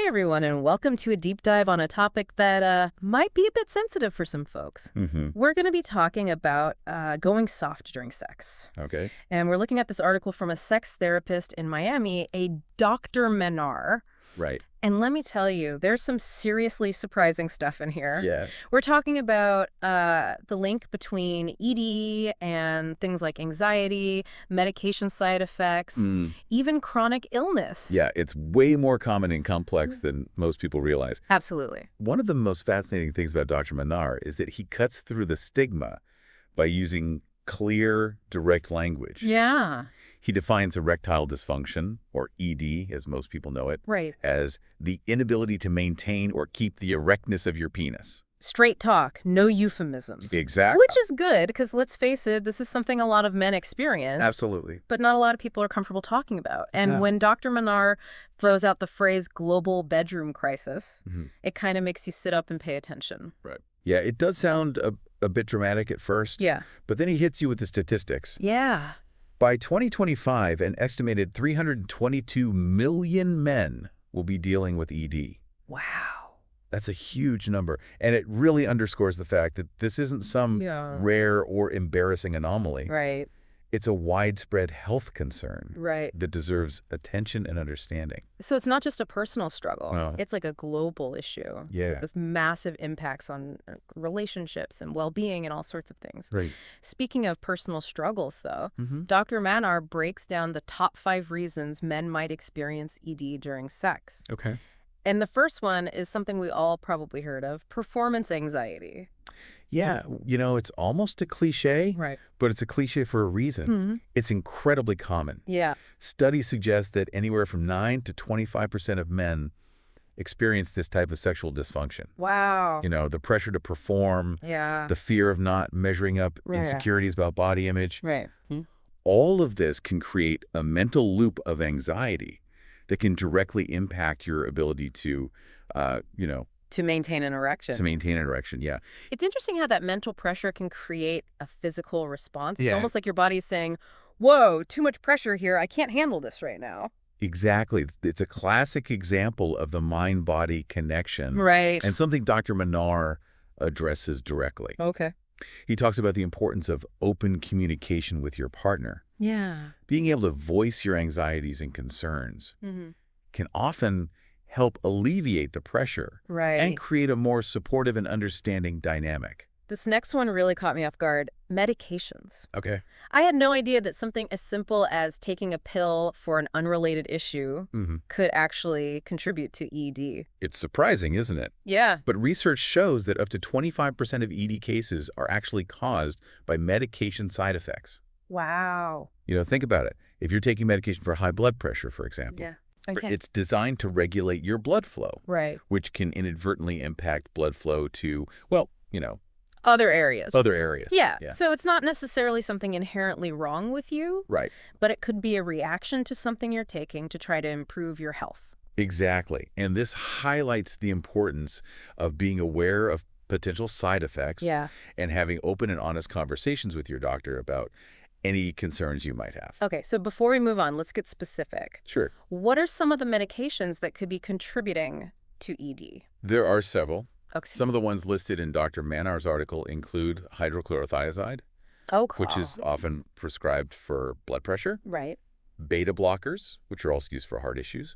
Hey everyone, and welcome to a deep dive on a topic that might be a bit sensitive for some folks. We're going to be talking about going soft during sex. Okay. And we're looking at this article from a sex therapist in Miami, a Dr.Mannar. Right. And let me tell you, there's some seriously surprising stuff in here. Yeah. We're talking about the link between ED and things like anxiety, medication side effects, even chronic illness. Yeah, it's way more common and complex than most people realize. Absolutely. One of the most fascinating things about Dr. Mannar is that he cuts through the stigma by using clear, direct language. Yeah. He defines erectile dysfunction, or ED, as most people know it, Right. as the inability to maintain or keep the erectness of your penis. Straight talk, no euphemisms. Exactly. Which is good, because let's face it, this is something a lot of men experience. Absolutely. But not a lot of people are comfortable talking about. And Yeah. when Dr. Mannar throws out the phrase global bedroom crisis, it kind of makes you sit up and pay attention. Right. Yeah, it does sound a bit dramatic at first. Yeah. But then he hits you with the statistics. Yeah. By 2025, an estimated 322 million men will be dealing with ED. Wow. That's a huge number. And it really underscores the fact that this isn't some rare or embarrassing anomaly. Right. It's a widespread health concern Right. that deserves attention and understanding. So it's not just a personal struggle. No. It's like a global issue. Yeah. With massive impacts on relationships and well-being and all sorts of things. Right. Speaking of personal struggles, though, Dr. Mannar breaks down the top 5 reasons men might experience ED during sex. Okay. And the first one is something we all probably heard of, performance anxiety. Yeah, it's almost a cliche, Right. but it's a cliche for a reason. It's incredibly common. Yeah. Studies suggest that anywhere from 9 to 25% of men experience this type of sexual dysfunction. Wow. The pressure to perform, Yeah. the fear of not measuring up, insecurities about body image. Right. All of this can create a mental loop of anxiety that can directly impact your ability to, To maintain an erection. to maintain an erection. Yeah. It's interesting how that mental pressure can create a physical response. It's Yeah. almost like your body's saying, whoa, too much pressure here. I can't handle this right now. Exactly. It's a classic example of the mind-body connection. Right. And something Dr. Mannar addresses directly. Okay. He talks about the importance of open communication with your partner. Yeah. Being able to voice your anxieties and concerns can often help alleviate the pressure Right. and create a more supportive and understanding dynamic. This next one really caught me off guard. Medications. Okay. I had no idea that something as simple as taking a pill for an unrelated issue could actually contribute to ED. It's surprising, isn't it? Yeah. But research shows that up to 25% of ED cases are actually caused by medication side effects. Wow. Think about it. If you're taking medication for high blood pressure, for example, Yeah. Okay. it's designed to regulate your blood flow, Right. which can inadvertently impact blood flow to, Other areas. other areas. Yeah. So it's not necessarily something inherently wrong with you, Right. but it could be a reaction to something you're taking to try to improve your health. Exactly. And this highlights the importance of being aware of potential side effects and having open and honest conversations with your doctor about any concerns you might have. Okay, so before we move on, let's get specific. Sure. What are some of the medications that could be contributing to ED? There are several. Okay. Some of the ones listed in Dr. Mannar's article include hydrochlorothiazide, which is often prescribed for blood pressure, Right. beta blockers, which are also used for heart issues,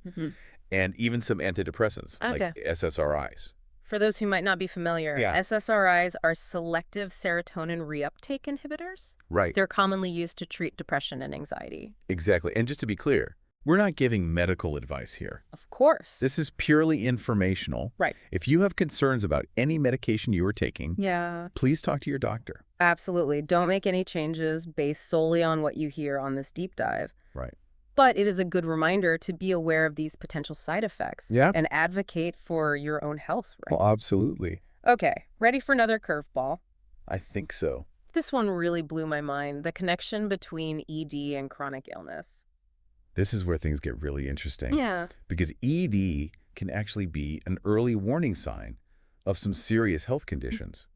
and even some antidepressants like SSRIs. For those who might not be familiar, Yeah. SSRIs are selective serotonin reuptake inhibitors. Right. They're commonly used to treat depression and anxiety. Exactly. And just to be clear, we're not giving medical advice here. Of course. This is purely informational. Right. If you have concerns about any medication you are taking, please talk to your doctor. Absolutely. Don't make any changes based solely on what you hear on this deep dive. Right. But it is a good reminder to be aware of these potential side effects and advocate for your own health, right? Well, absolutely. Okay, ready for another curveball? I think so. This one really blew my mind, the connection between ED and chronic illness. This is where things get really interesting. Yeah. Because ED can actually be an early warning sign of some serious health conditions,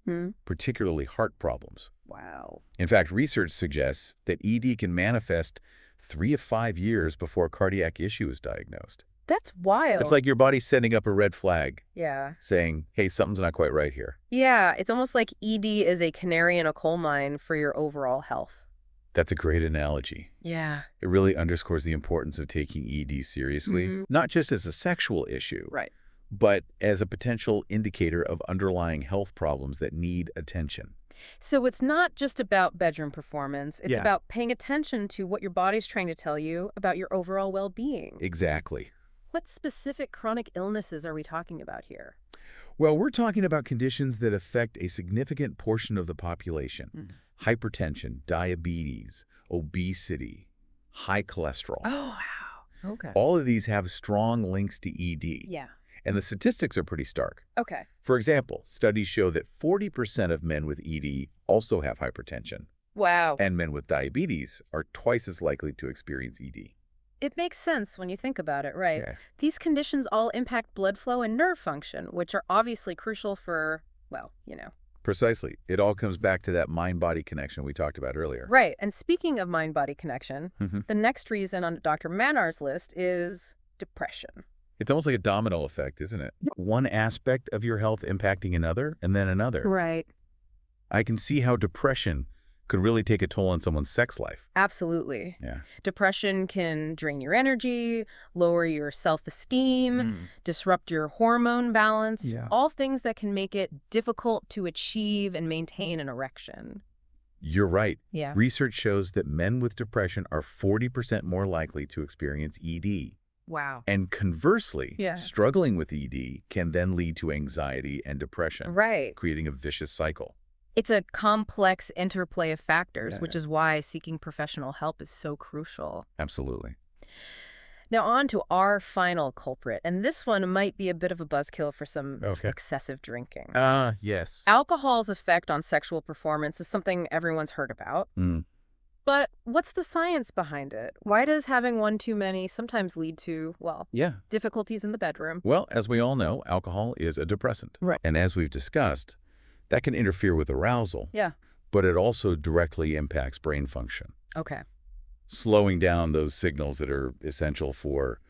particularly heart problems. Wow. In fact, research suggests that ED can manifest 3 to 5 years before a cardiac issue is diagnosed. That's wild. It's like your body's sending up a red flag. Yeah. Saying, hey, something's not quite right here. Yeah, it's almost like ED is a canary in a coal mine for your overall health. That's a great analogy. Yeah. It really underscores the importance of taking ED seriously, not just as a sexual issue, Right. but as a potential indicator of underlying health problems that need attention. So it's not just about bedroom performance. It's about paying attention to what your body's trying to tell you about your overall well-being. Exactly. What specific chronic illnesses are we talking about here? Well, we're talking about conditions that affect a significant portion of the population. Hypertension, diabetes, obesity, high cholesterol. Oh, wow. Okay. All of these have strong links to ED. Yeah. And the statistics are pretty stark. Okay. For example, studies show that 40% of men with ED also have hypertension. Wow. And men with diabetes are twice as likely to experience ED. It makes sense when you think about it, right? Yeah. These conditions all impact blood flow and nerve function, which are obviously crucial for, well, Precisely. It all comes back to that mind-body connection we talked about earlier. Right. And speaking of mind-body connection, the next reason on Dr. Mannar's list is depression. It's almost like a domino effect, isn't it? One aspect of your health impacting another, and then another. Right. I can see how depression could really take a toll on someone's sex life. Absolutely. Yeah. Depression can drain your energy, lower your self-esteem, disrupt your hormone balance, all things that can make it difficult to achieve and maintain an erection. You're right. Yeah. Research shows that men with depression are 40% more likely to experience ED. Wow. And conversely, struggling with ED can then lead to anxiety and depression, Right. creating a vicious cycle. It's a complex interplay of factors, which is why seeking professional help is so crucial. Absolutely. Now on to our final culprit, and this one might be a bit of a buzzkill for some excessive drinking. Yes. Alcohol's effect on sexual performance is something everyone's heard about. But what's the science behind it? Why does having one too many sometimes lead to, well, difficulties in the bedroom? Well, as we all know, alcohol is a depressant. Right. And as we've discussed, that can interfere with arousal. Yeah. But it also directly impacts brain function, Okay. slowing down those signals that are essential for,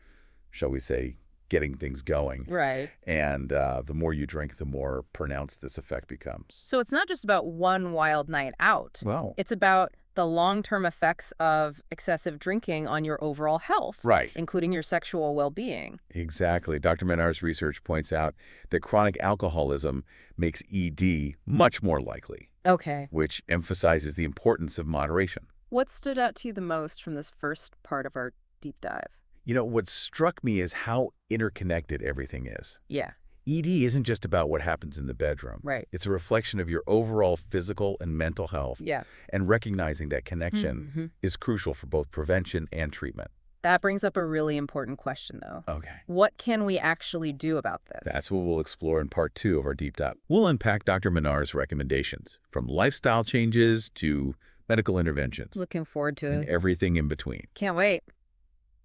shall we say, getting things going. Right. And the more you drink, the more pronounced this effect becomes. So it's not just about one wild night out. Wow. It's about the long-term effects of excessive drinking on your overall health, Right. including your sexual well-being. Exactly. Dr. Mannar's research points out that chronic alcoholism makes ED much more likely, Okay. which emphasizes the importance of moderation. What stood out to you the most from this first part of our deep dive? What struck me is how interconnected everything is. Yeah. ED isn't just about what happens in the bedroom. Right. It's a reflection of your overall physical and mental health. Yeah. And recognizing that connection is crucial for both prevention and treatment. That brings up a really important question, though. Okay. What can we actually do about this? That's what we'll explore in part 2 of our deep dive. We'll unpack Dr. Mannar's recommendations, from lifestyle changes to medical interventions. Looking forward to and it. everything in between. Can't wait.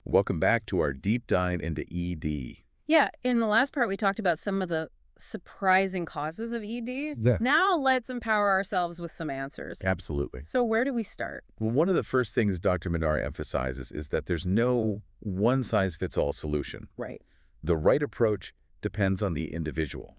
Welcome back to our deep dive into ED. Yeah, in the last part, we talked about some of the surprising causes of ED. Yeah. Now let's empower ourselves with some answers. Absolutely. So where do we start? Well, one of the first things Dr. Mannar emphasizes is that there's no one-size-fits-all solution. Right. The right approach depends on the individual,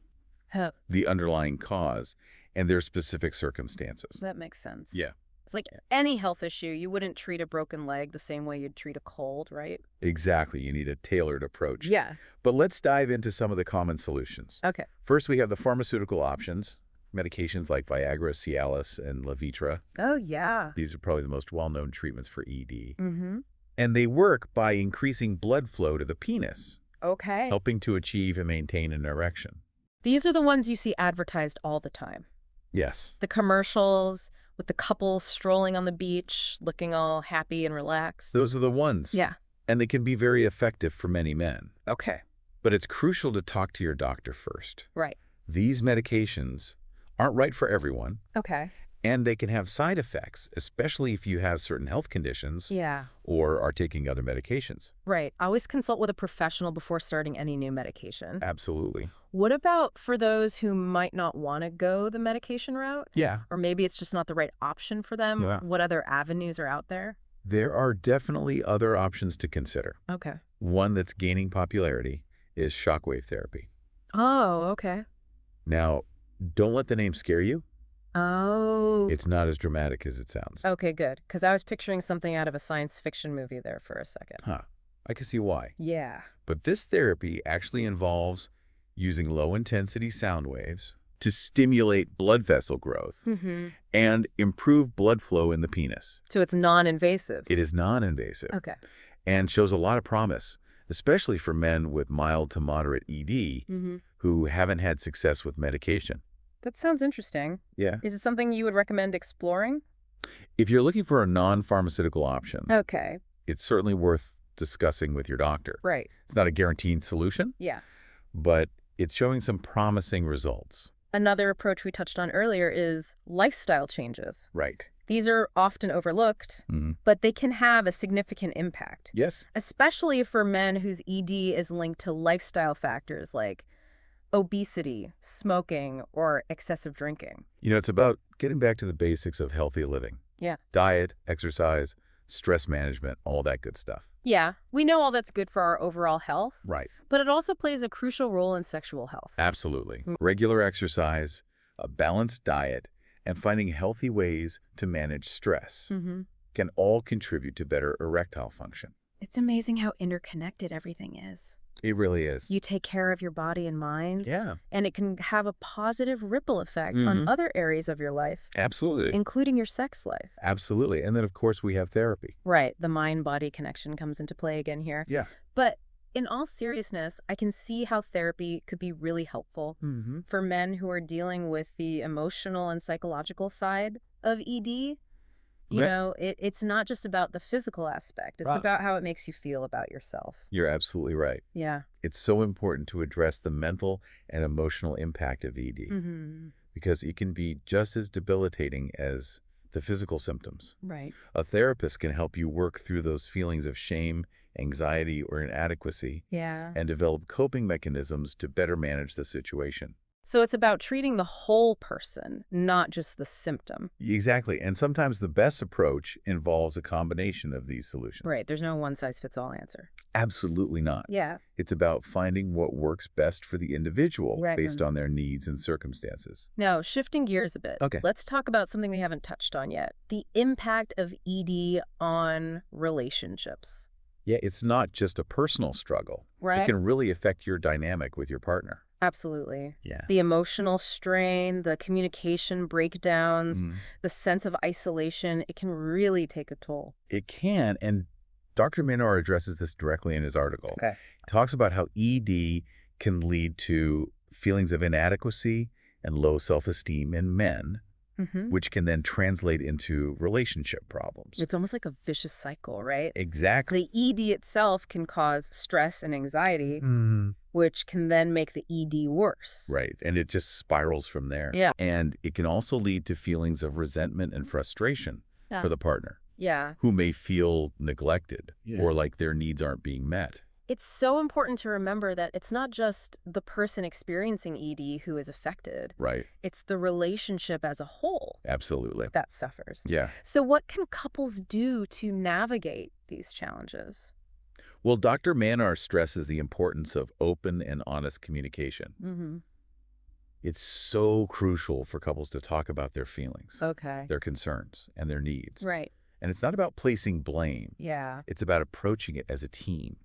the underlying cause, and their specific circumstances. That makes sense. Yeah. It's like any health issue, you wouldn't treat a broken leg the same way you'd treat a cold, right? Exactly. You need a tailored approach. Yeah. But let's dive into some of the common solutions. Okay. First, we have the pharmaceutical options, medications like Viagra, Cialis, and Levitra. Oh, yeah. These are probably the most well-known treatments for ED. Mm-hmm. And they work by increasing blood flow to the penis, Okay. helping to achieve and maintain an erection. These are the ones you see advertised all the time. Yes. The commercials with the couple strolling on the beach, looking all happy and relaxed. Those are the ones. Yeah. And they can be very effective for many men. Okay. But it's crucial to talk to your doctor first. Right. These medications aren't right for everyone, Okay. and they can have side effects, especially if you have certain health conditions Yeah. or are taking other medications. Right. Always consult with a professional before starting any new medication. Absolutely. What about for those who might not want to go the medication route? Yeah. Or maybe it's just not the right option for them? Yeah. What other avenues are out there? There are definitely other options to consider. Okay. One that's gaining popularity is shockwave therapy. Oh, okay. Now, don't let the name scare you. Oh. It's not as dramatic as it sounds. Okay, good. Because I was picturing something out of a science fiction movie there for a second. Huh. I can see why. Yeah. But this therapy actually involves using low-intensity sound waves to stimulate blood vessel growth and improve blood flow in the penis. So it's non-invasive. It is non-invasive. Okay. And shows a lot of promise, especially for men with mild to moderate ED who haven't had success with medication. That sounds interesting. Yeah. Is it something you would recommend exploring? If you're looking for a non-pharmaceutical option, Okay. it's certainly worth discussing with your doctor. Right. It's not a guaranteed solution, Yeah. but it's showing some promising results. Another approach we touched on earlier is lifestyle changes. Right. These are often overlooked, but they can have a significant impact. Yes. Especially for men whose ED is linked to lifestyle factors like obesity, smoking, or excessive drinking. You know, it's about getting back to the basics of healthy living. Yeah. Diet, exercise, stress management, all that good stuff. Yeah, we know all that's good for our overall health. Right. But it also plays a crucial role in sexual health. Absolutely. Regular exercise, a balanced diet, and finding healthy ways to manage stress can all contribute to better erectile function. It's amazing how interconnected everything is. It really is. You take care of your body and mind, Yeah. and it can have a positive ripple effect on other areas of your life, Absolutely. including your sex life. Absolutely. And then, of course, we have therapy. Right. The mind-body connection comes into play again here. Yeah. But in all seriousness, I can see how therapy could be really helpful for men who are dealing with the emotional and psychological side of ED. You know, it's not just about the physical aspect. It's about how it makes you feel about yourself. You're absolutely right. Yeah. It's so important to address the mental and emotional impact of ED because it can be just as debilitating as the physical symptoms. Right. A therapist can help you work through those feelings of shame, anxiety, or inadequacy and develop coping mechanisms to better manage the situation. So it's about treating the whole person, not just the symptom. Exactly. And sometimes the best approach involves a combination of these solutions. Right. There's no one-size-fits-all answer. Absolutely not. Yeah. It's about finding what works best for the individual based on their needs and circumstances. Now, shifting gears a bit. Okay. Let's talk about something we haven't touched on yet. The impact of ED on relationships. Yeah, it's not just a personal struggle. Right. It can really affect your dynamic with your partner. Absolutely. Yeah. The emotional strain, the communication breakdowns, the sense of isolation, it can really take a toll. It can, and Dr. Mannar addresses this directly in his article. Okay. He talks about how ED can lead to feelings of inadequacy and low self-esteem in men, which can then translate into relationship problems. It's almost like a vicious cycle, right? Exactly. The ED itself can cause stress and anxiety, which can then make the ED worse. Right, and it just spirals from there. Yeah. And it can also lead to feelings of resentment and frustration for the partner. Yeah. Who may feel neglected or like their needs aren't being met. It's so important to remember that it's not just the person experiencing ED who is affected. Right. It's the relationship as a whole. Absolutely. That suffers. Yeah. So what can couples do to navigate these challenges? Well, Dr. Mannar stresses the importance of open and honest communication. It's so crucial for couples to talk about their feelings, their concerns, and their needs. Right. And it's not about placing blame. Yeah. It's about approaching it as a team,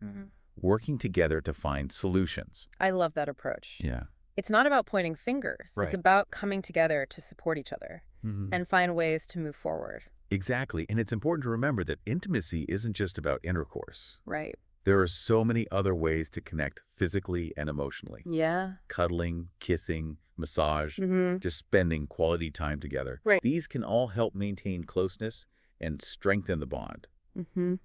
working together to find solutions. I love that approach. Yeah. It's not about pointing fingers. Right. It's about coming together to support each other and find ways to move forward. Exactly. And it's important to remember that intimacy isn't just about intercourse. Right. There are so many other ways to connect physically and emotionally. Yeah. Cuddling, kissing, massage, just spending quality time together. Right. These can all help maintain closeness and strengthen the bond,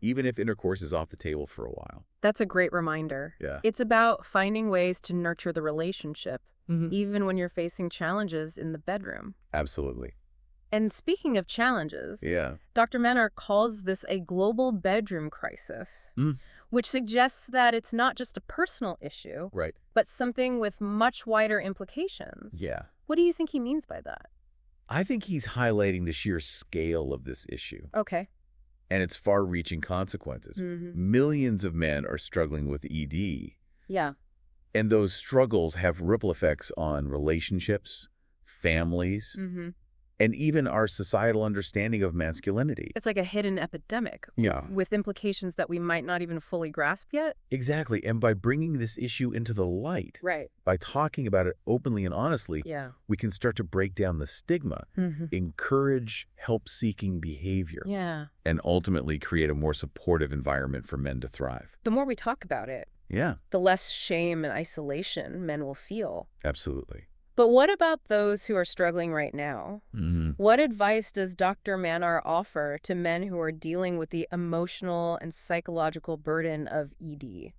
even if intercourse is off the table for a while. That's a great reminder. Yeah. It's about finding ways to nurture the relationship, even when you're facing challenges in the bedroom. Absolutely. And speaking of challenges, Yeah. Dr. Mannar calls this a global bedroom crisis, which suggests that it's not just a personal issue, Right. but something with much wider implications. Yeah. What do you think he means by that? I think he's highlighting the sheer scale of this issue. Okay. and its far-reaching consequences. Millions of men are struggling with ED. Yeah. And those struggles have ripple effects on relationships, families, and even our societal understanding of masculinity. It's like a hidden epidemic. Yeah. With implications that we might not even fully grasp yet. Exactly. And by bringing this issue into the light, Right. by talking about it openly and honestly, Yeah. we can start to break down the stigma, encourage help-seeking behavior, Yeah. and ultimately create a more supportive environment for men to thrive. The more we talk about it, Yeah. the less shame and isolation men will feel. Absolutely. But what about those who are struggling right now? What advice does Dr. Mannar offer to men who are dealing with the emotional and psychological burden of ED?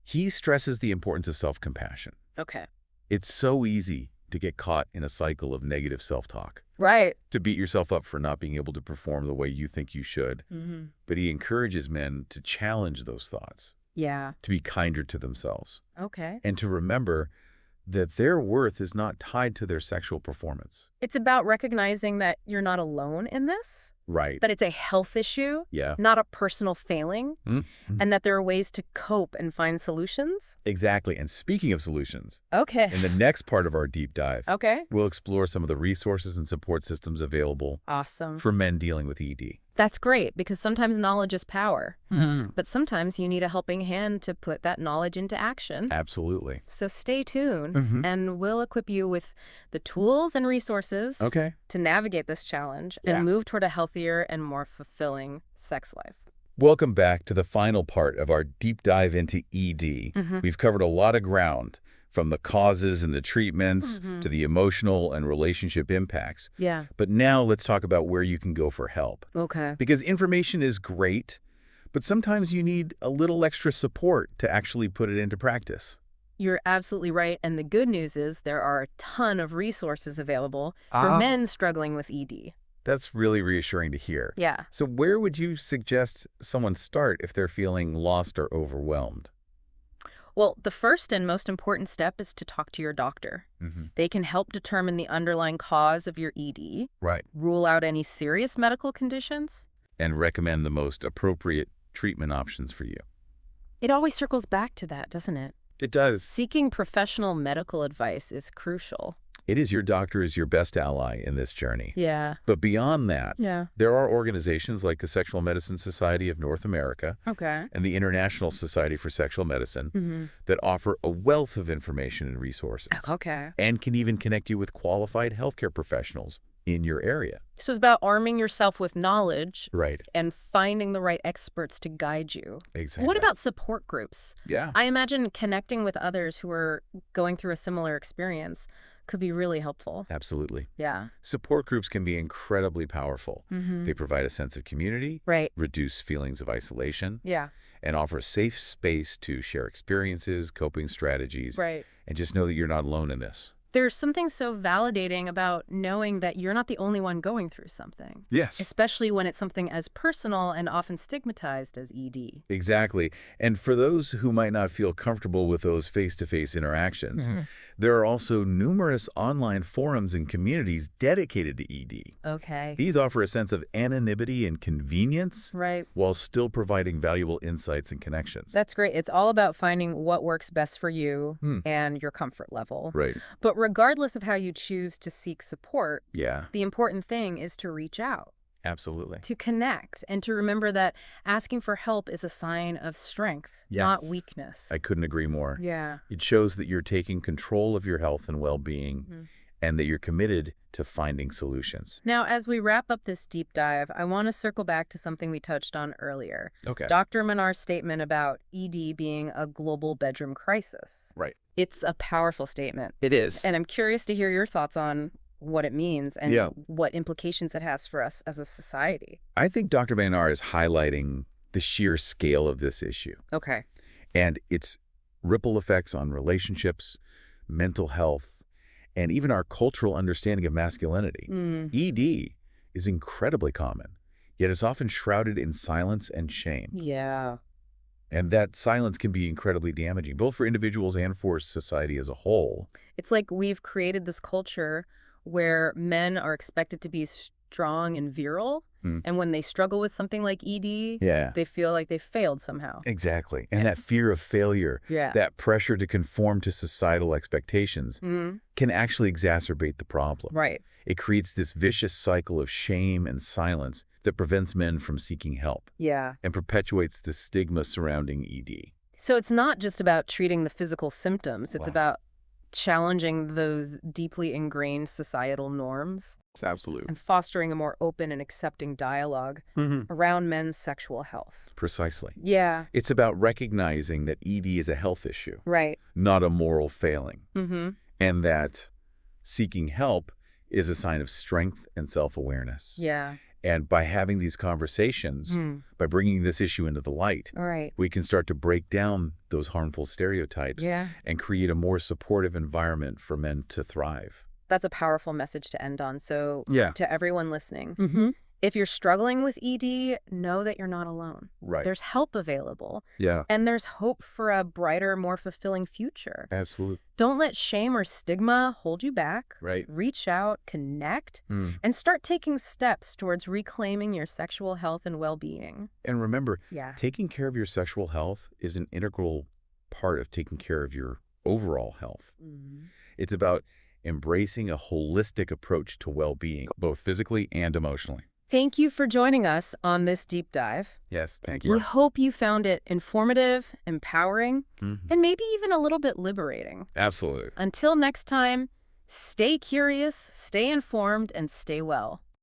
He stresses the importance of self-compassion. Okay. It's so easy to get caught in a cycle of negative self-talk. Right. To beat yourself up for not being able to perform the way you think you should. But he encourages men to challenge those thoughts. Yeah. To be kinder to themselves. Okay. And to remember that their worth is not tied to their sexual performance. It's about recognizing that you're not alone in this. Right. That it's a health issue, Yeah. not a personal failing, and that there are ways to cope and find solutions. Exactly. And speaking of solutions, Okay. in the next part of our deep dive, Okay. we'll explore some of the resources and support systems available Awesome. for men dealing with ED. That's great, because sometimes knowledge is power. But sometimes you need a helping hand to put that knowledge into action. Absolutely. So stay tuned, and we'll equip you with the tools and resources Okay. to navigate this challenge and move toward a healthier and more fulfilling sex life. Welcome back to the final part of our deep dive into ED. We've covered a lot of ground, from the causes and the treatments to the emotional and relationship impacts. Yeah. But now let's talk about where you can go for help. Okay. Because information is great, but sometimes you need a little extra support to actually put it into practice. You're absolutely right. And the good news is there are a ton of resources available for men struggling with ED. That's really reassuring to hear. Yeah. So where would you suggest someone start if they're feeling lost or overwhelmed? Well, the first and most important step is to talk to your doctor. They can help determine the underlying cause of your ED, Right. rule out any serious medical conditions, And recommend the most appropriate treatment options for you. It always circles back to that, doesn't it? It does. Seeking professional medical advice is crucial. It is. Your doctor is your best ally in this journey. Yeah. But beyond that, Yeah. there are organizations like the Sexual Medicine Society of North America Okay. and the International Society for Sexual Medicine that offer a wealth of information and resources. Okay. And can even connect you with qualified healthcare professionals in your area. So it's about arming yourself with knowledge Right. and finding the right experts to guide you. Exactly. What about support groups? Yeah. I imagine connecting with others who are going through a similar experience could be really helpful. Absolutely. Yeah. Support groups can be incredibly powerful. They provide a sense of community, Right. reduce feelings of isolation, Yeah. and offer a safe space to share experiences, coping strategies, Right. and just know that you're not alone in this. There's something so validating about knowing that you're not the only one going through something. Yes. Especially when it's something as personal and often stigmatized as ED. Exactly. And for those who might not feel comfortable with those face-to-face interactions, there are also numerous online forums and communities dedicated to ED. Okay. These offer a sense of anonymity and convenience Right. while still providing valuable insights and connections. That's great. It's all about finding what works best for you and your comfort level. Right. But regardless of how you choose to seek support, Yeah, the important thing is to reach out, absolutely. to connect, and to remember that asking for help is a sign of strength, not Yes. weakness. I couldn't agree more. Yeah. It shows that you're taking control of your health and well-being and that you're committed to finding solutions. Now, as we wrap up this deep dive, I want to circle back to something we touched on earlier. Okay. Dr. Mannar's statement about ED being a global bedroom crisis. Right. It's a powerful statement. It is. And I'm curious to hear your thoughts on what it means and Yeah. what implications it has for us as a society. I think Dr. Mannar is highlighting the sheer scale of this issue Okay. and its ripple effects on relationships, mental health, and even our cultural understanding of masculinity. ED is incredibly common, yet it's often shrouded in silence and shame. Yeah. And that silence can be incredibly damaging, both for individuals and for society as a whole. It's like we've created this culture where men are expected to be strong and virile, And when they struggle with something like ED, they feel like they failed somehow. Exactly. And that fear of failure, that pressure to conform to societal expectations can actually exacerbate the problem. Right. It creates this vicious cycle of shame and silence that prevents men from seeking help. And perpetuates the stigma surrounding ED. So it's not just about treating the physical symptoms. It's about challenging those deeply ingrained societal norms. Absolutely. And fostering a more open and accepting dialogue around men's sexual health. Precisely. Yeah. It's about recognizing that ED is a health issue. Right. Not a moral failing. And that seeking help is a sign of strength and self-awareness. Yeah. And by having these conversations, by bringing this issue into the light, we can start to break down those harmful stereotypes and create a more supportive environment for men to thrive. That's a powerful message to end on. So to everyone listening, if you're struggling with ED, know that you're not alone. Right. There's help available. Yeah. And there's hope for a brighter, more fulfilling future. Absolutely. Don't let shame or stigma hold you back. Right. Reach out, connect, and start taking steps towards reclaiming your sexual health and well-being. And remember, taking care of your sexual health is an integral part of taking care of your overall health. It's about embracing a holistic approach to well-being, both physically and emotionally. Thank you for joining us on this deep dive. Yes, thank you. We hope you found it informative, empowering, and maybe even a little bit liberating. Absolutely. Until next time, stay curious, stay informed, and stay well.